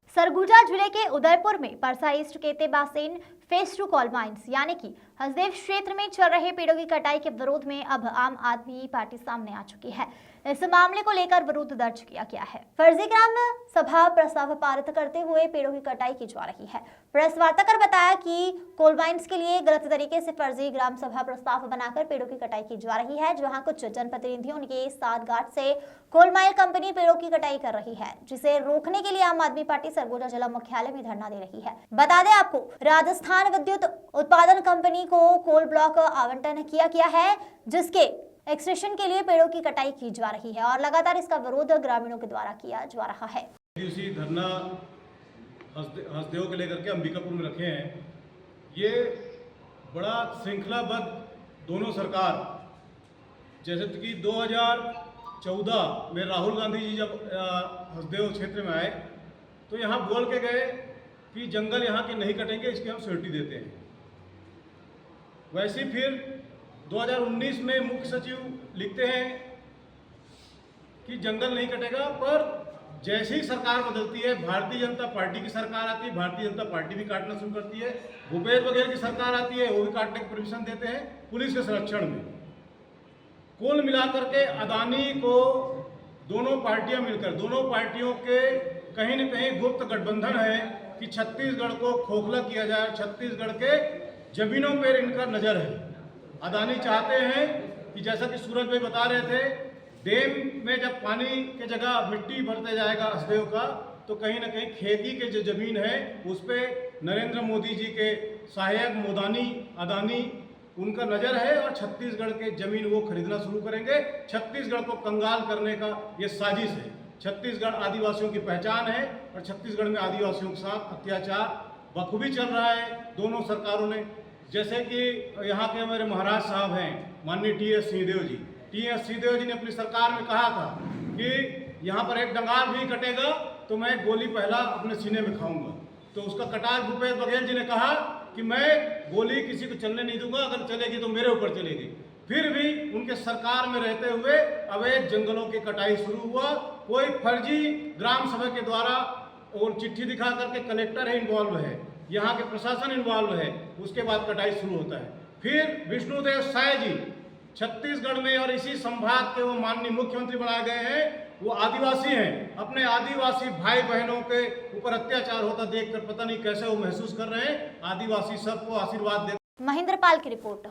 सरगुजा जिले के उदयपुर में परसा ईस्ट के तेबासेन फेज 2 कोल माइंस यानी कि हसदेव क्षेत्र में चल रहे पेड़ों की कटाई के विरोध में अब आम आदमी पार्टी सामने आ चुकी है। इस मामले को लेकर विरोध दर्ज किया गया है। फर्जी ग्राम सभा प्रस्ताव पारित करते हुए पेड़ों की कटाई की जा रही है। प्रेस वार्ता कर बताया कि कोल माइंस के लिए गलत तरीके से फर्जी ग्राम सभा प्रस्ताव बनाकर पेड़ों की कटाई की जा रही है, जहां कुछ जनप्रतिनिधियों के साठगांठ से कोल माइल कंपनी पेड़ों की कटाई कर रही है, जिसे रोकने के लिए आम आदमी पार्टी सरगुजा जिला मुख्यालय में धरना दे रही है। बता दें आपको, राजस्थान विद्युत उत्पादन कंपनी को कोल ब्लॉक आवंटन किया गया है, जिसके एक्सटेंशन के लिए पेड़ों की कटाई की जा रही है और लगातार इसका विरोध ग्रामीणों के द्वारा किया जा रहा है। दिवसीय धरना हसदेव को लेकर के अंबिकापुर में रखे हैं। ये बड़ा श्रृंखलाबद्ध दोनों सरकार, जैसे कि 2014 में राहुल गांधी जी जब हसदेव क्षेत्र में आए तो यहाँ बोल के गए कि जंगल यहाँ के नहीं कटेंगे, इसकी हम श्योरिटी देते हैं। वैसे फिर 2019 में मुख्य सचिव लिखते हैं कि जंगल नहीं कटेगा, पर जैसे ही सरकार बदलती है, भारतीय जनता पार्टी की सरकार आती है, भारतीय जनता पार्टी भी काटना शुरू करती है। भूपेश बघेल की सरकार आती है, वो भी काटने की परमिशन देते हैं पुलिस के संरक्षण में। कुल मिलाकर के अदानी को दोनों पार्टियां मिलकर, दोनों पार्टियों के कहीं न कहीं गुप्त गठबंधन है कि छत्तीसगढ़ को खोखला किया जाए। छत्तीसगढ़ के जमीनों पर इनका नजर है। अदानी चाहते हैं कि जैसा कि सूरज भाई बता रहे थे, डैम में जब पानी के जगह मिट्टी भरते जाएगा हसदेव का, तो कहीं ना कहीं खेती के जो जमीन है उस पर नरेंद्र मोदी जी के सहायक मोदानी अदानी उनका नज़र है और छत्तीसगढ़ के जमीन वो खरीदना शुरू करेंगे। छत्तीसगढ़ को कंगाल करने का ये साजिश है। छत्तीसगढ़ आदिवासियों की पहचान है और छत्तीसगढ़ में आदिवासियों के साथ अत्याचार बखूबी चल रहा है दोनों सरकारों ने। जैसे कि यहाँ के हमारे महाराज साहब हैं माननीय टी.एस. सिंहदेव जी। टी.एस. सिंहदेव जी ने अपनी सरकार में कहा था कि यहाँ पर एक डंगार भी कटेगा तो मैं गोली पहला अपने सीने में खाऊंगा। तो उसका कटार भूपेश बघेल जी ने कहा कि मैं गोली किसी को चलने नहीं दूंगा, अगर चलेगी तो मेरे ऊपर चलेगी। फिर भी उनके सरकार में रहते हुए अवैध जंगलों की कटाई शुरू हुआ। कोई फर्जी ग्राम सभा के द्वारा और चिट्ठी दिखा करके कलेक्टर है इन्वॉल्व है, यहाँ के प्रशासन इन्वॉल्व है, उसके बाद कटाई शुरू होता है। फिर विष्णुदेव साय जी छत्तीसगढ़ में और इसी संभाग के वो माननीय मुख्यमंत्री बनाए गए हैं। वो आदिवासी हैं। अपने आदिवासी भाई बहनों के ऊपर अत्याचार होता देखकर पता नहीं कैसे वो महसूस कर रहे हैं। आदिवासी सबको आशीर्वाद दे। महेंद्र पाल की रिपोर्ट।